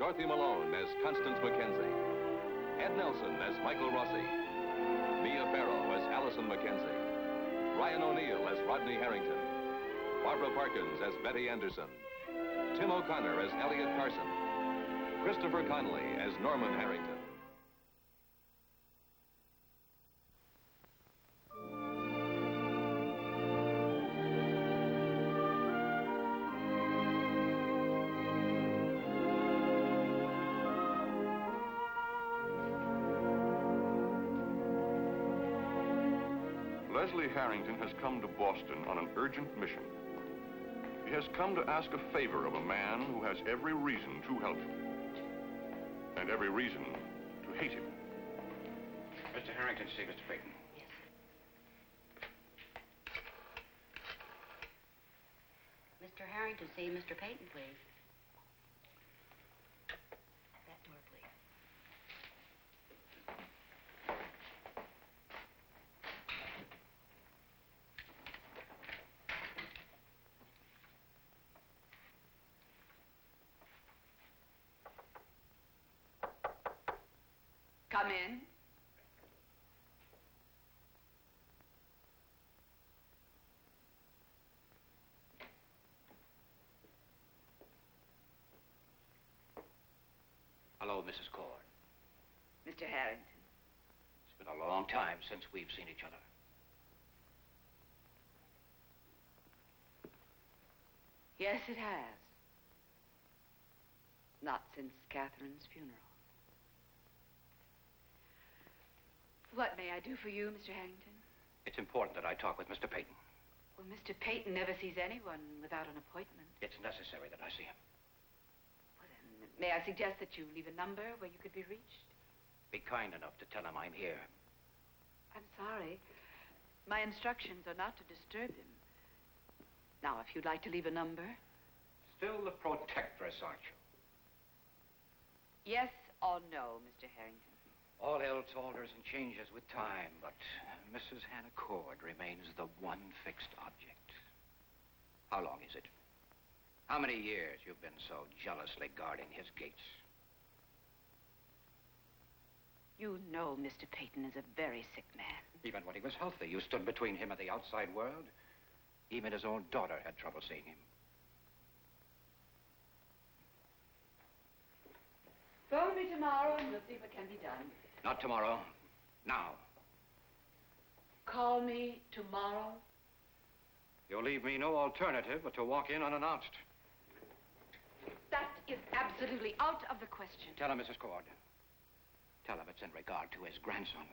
Dorothy Malone as Constance Mackenzie. Ed Nelson as Michael Rossi. Mia Farrow as Allison Mackenzie. Ryan O'Neill as Rodney Harrington. Barbara Parkins as Betty Anderson. Tim O'Connor as Elliot Carson. Christopher Connolly as Norman Harrington. Leslie Harrington has come to Boston on an urgent mission. He has come to ask a favor of a man who has every reason to help him. And every reason to hate him. Mr. Harrington, see Mr. Peyton. Yes. Mr. Harrington, see Mr. Peyton, please. That door, please. Come in. Hello, Mrs. Cord. Mr. Harrington. It's been a long time since we've seen each other. Yes, it has. Not since Catherine's funeral. What may I do for you, Mr. Harrington? It's important that I talk with Mr. Peyton. Well, Mr. Peyton never sees anyone without an appointment. It's necessary that I see him. Well, then, may I suggest that you leave a number where you could be reached? Be kind enough to tell him I'm here. I'm sorry. My instructions are not to disturb him. Now, if you'd like to leave a number. Still the protectress, aren't you? Yes or no, Mr. Harrington? All else alters and changes with time, but Mrs. Hannah Cord remains the one fixed object. How long is it? How many years you've been so jealously guarding his gates? You know Mr. Peyton is a very sick man. Even when he was healthy, you stood between him and the outside world. Even his own daughter had trouble seeing him. Phone me tomorrow and we'll see what can be done. Not tomorrow. Now. Call me tomorrow. You'll leave me no alternative but to walk in unannounced. That is absolutely out of the question. Tell him, Mrs. Cord. Tell him it's in regard to his grandson.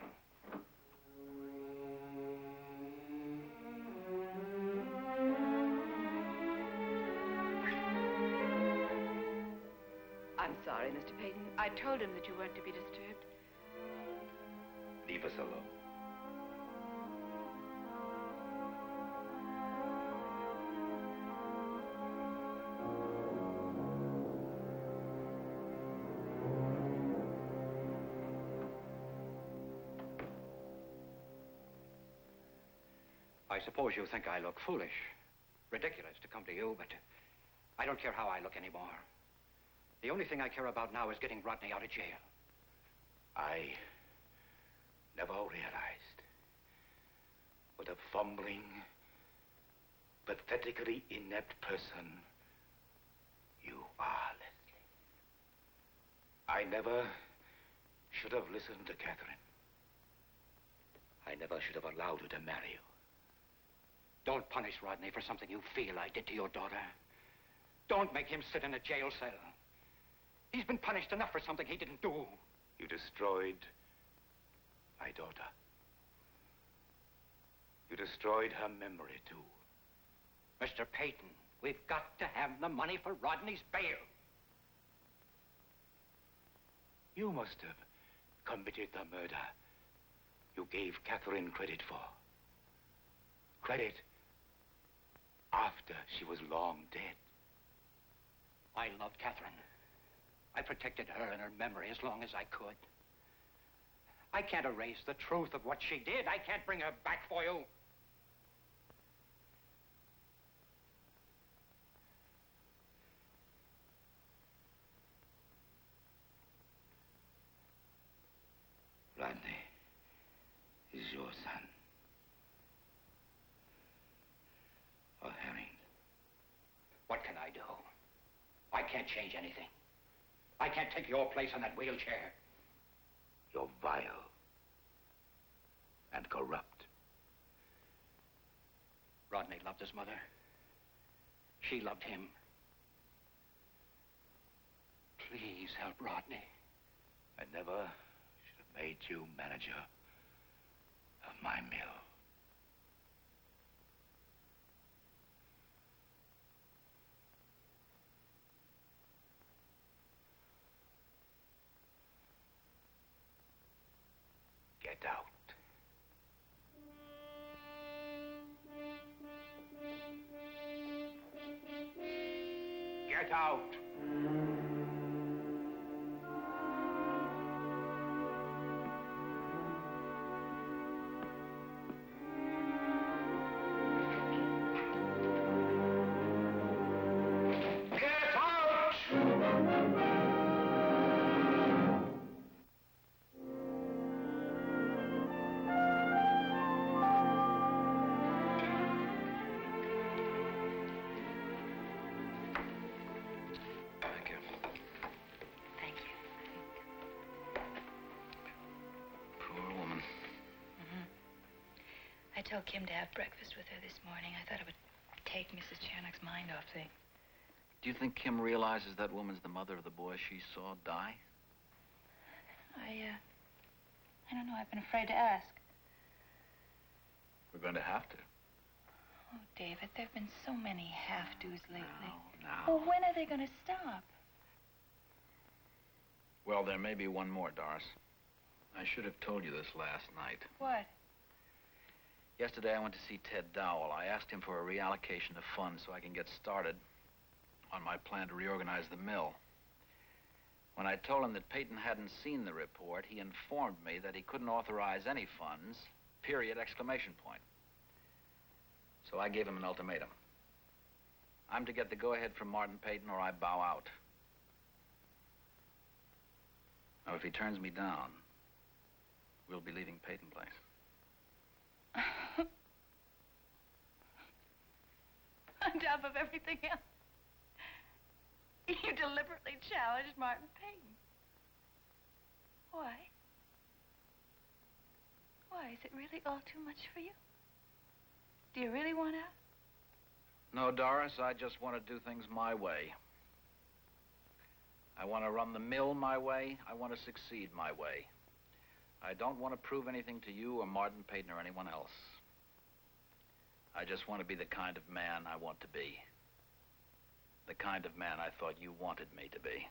I'm sorry, Mr. Peyton. I told him that you weren't to be disturbed. Leave us alone. I suppose you think I look foolish, ridiculous to come to you, but I don't care how I look anymore. The only thing I care about now is getting Rodney out of jail. I never realized what a fumbling, pathetically inept person you are, Leslie. I never should have listened to Catherine. I never should have allowed her to marry you. Don't punish Rodney for something you feel I did to your daughter. Don't make him sit in a jail cell. He's been punished enough for something he didn't do. You destroyed my daughter. You destroyed her memory, too. Mr. Peyton, we've got to have the money for Rodney's bail. You must have committed the murder you gave Catherine credit for. Credit after she was long dead. I loved Catherine. I protected her and her memory as long as I could. I can't erase the truth of what she did. I can't bring her back for you. your son. Or Herring. What can I do? I can't change anything. I can't take your place in that wheelchair. You're vile and corrupt. Rodney loved his mother. She loved him. Please help Rodney. I never should have made you manager of my mill. Get out. Get out. I told Kim to have breakfast with her this morning. I thought it would take Mrs. Charnock's mind off things. Do you think Kim realizes that woman's the mother of the boy she saw die? I don't know. I've been afraid to ask. We're going to have to. Oh, David, there have been so many half-do's lately. Now. Well, when are they going to stop? Well, there may be one more, Doris. I should have told you this last night. What? Yesterday, I went to see Ted Dowell. I asked him for a reallocation of funds so I can get started on my plan to reorganize the mill. When I told him that Peyton hadn't seen the report, he informed me that he couldn't authorize any funds, period, exclamation point. So I gave him an ultimatum. I'm to get the go-ahead from Martin Peyton or I bow out. Now, if he turns me down, we'll be leaving Peyton Place. On top of everything else, you deliberately challenged Martin Peyton. Why? Why? Is it really all too much for you? Do you really want out? No, Doris, I just want to do things my way. I want to run the mill my way. I want to succeed my way. I don't want to prove anything to you or Martin Peyton or anyone else. I just want to be the kind of man I want to be. The kind of man I thought you wanted me to be.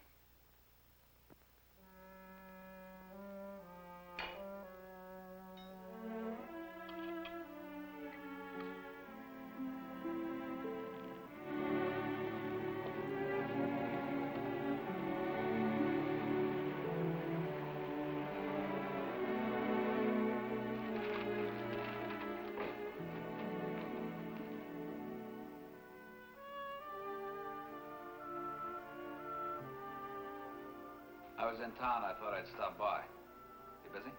I was in town. I thought I'd stop by. You busy?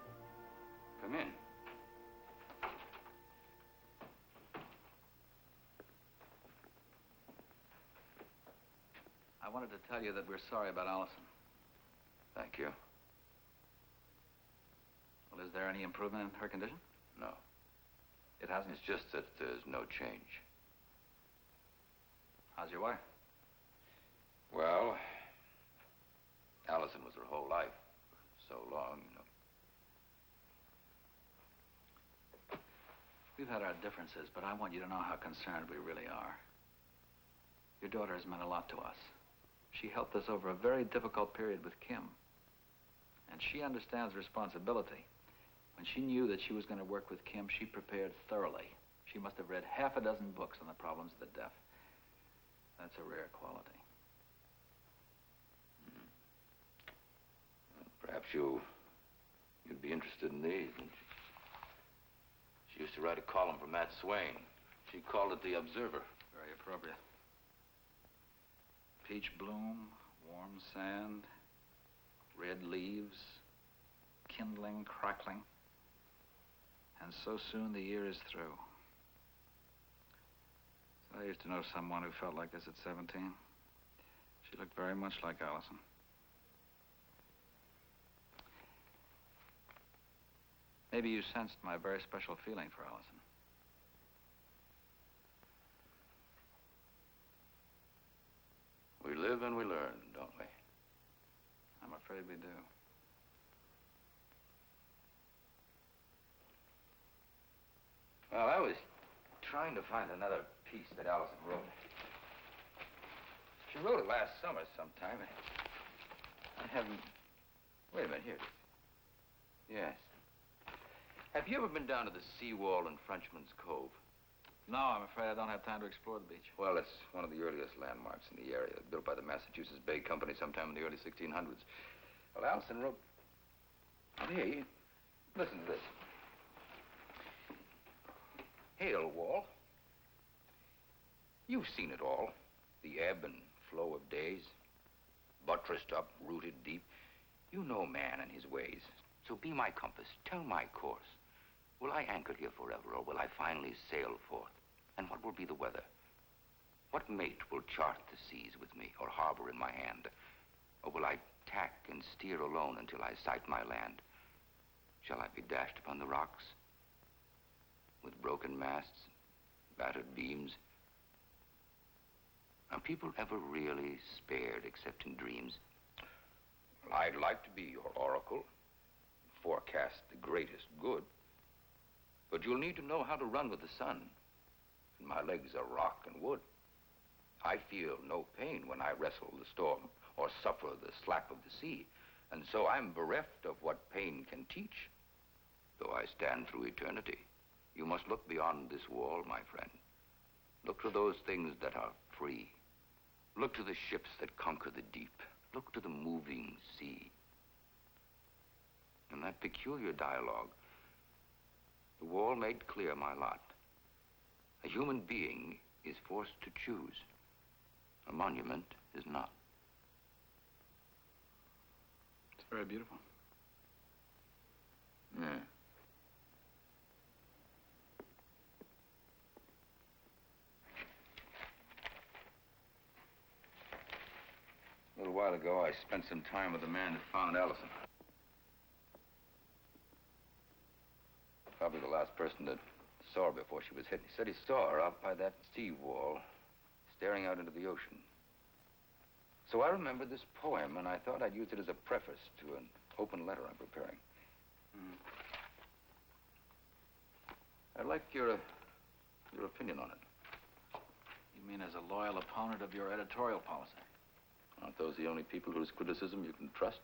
Come in. I wanted to tell you that we're sorry about Allison. Thank you. Well, is there any improvement in her condition? No. It hasn't? It's just that there's no change. How's your wife? Well, Allison was her whole life for so long, you know. We've had our differences, but I want you to know how concerned we really are. Your daughter has meant a lot to us. She helped us over a very difficult period with Kim. And she understands responsibility. When she knew that she was going to work with Kim, she prepared thoroughly. She must have read half a dozen books on the problems of the deaf. That's a rare quality. Perhaps you'd be interested in these. She used to write a column for Matt Swain. She called it The Observer. Very appropriate. Peach bloom, warm sand, red leaves, kindling, crackling. And so soon the year is through. I used to know someone who felt like this at 17. She looked very much like Allison. Maybe you sensed my very special feeling for Allison. We live and we learn, don't we? I'm afraid we do. Well, I was trying to find another piece that Allison wrote. She wrote it last summer sometime. I haven't... Wait a minute, here it is. Yes. Have you ever been down to the seawall in Frenchman's Cove? No, I'm afraid I don't have time to explore the beach. Well, it's one of the earliest landmarks in the area, built by the Massachusetts Bay Company sometime in the early 1600s. Well, Allison wrote... Well, here, you... Listen to this. Hail wall. You've seen it all. The ebb and flow of days. Buttressed up, rooted deep. You know man and his ways. So be my compass. Tell my course. Will I anchor here forever, or will I finally sail forth? And what will be the weather? What mate will chart the seas with me, or harbor in my hand? Or will I tack and steer alone until I sight my land? Shall I be dashed upon the rocks? With broken masts, battered beams? Are people ever really spared except in dreams? Well, I'd like to be your oracle, forecast the greatest good. But you'll need to know how to run with the sun. And my legs are rock and wood. I feel no pain when I wrestle the storm or suffer the slap of the sea. And so I'm bereft of what pain can teach. Though I stand through eternity, you must look beyond this wall, my friend. Look to those things that are free. Look to the ships that conquer the deep. Look to the moving sea. In that peculiar dialogue, the wall made clear my lot. A human being is forced to choose. A monument is not. It's very beautiful. Yeah. A little while ago, I spent some time with the man that found Allison. Probably the last person that saw her before she was hit. He said he saw her out by that sea wall, staring out into the ocean. So I remembered this poem, and I thought I'd use it as a preface to an open letter I'm preparing. I'd like your opinion on it. You mean as a loyal opponent of your editorial policy? Aren't those the only people whose criticism you can trust?